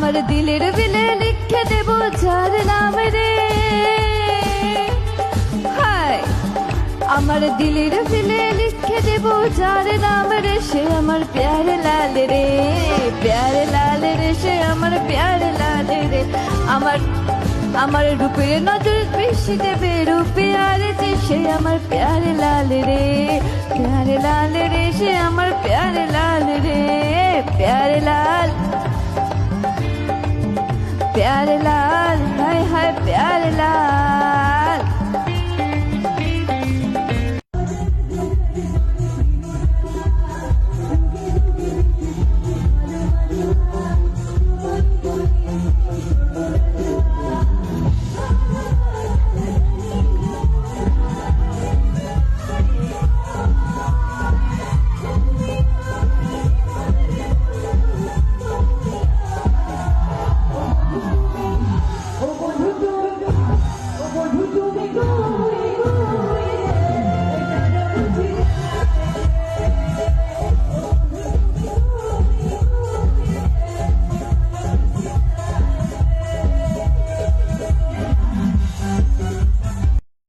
আমার দিলের বিলে লিখে দেব যার নাম রে, হায় আমার দিলের বিলে লিখে দেব যার নাম রে, সে আমার প্যারে লাল রে, প্যারে লাল রে, সে আমার প্যারে লাল রে। আমার রূপের নজর বেশি দেবে রূপে আর যে, সে আমার প্যারে লাল রে, প্যারে লাল রে, সে আমার প্যারে লাল রে, প্যারে লাল, প্যারে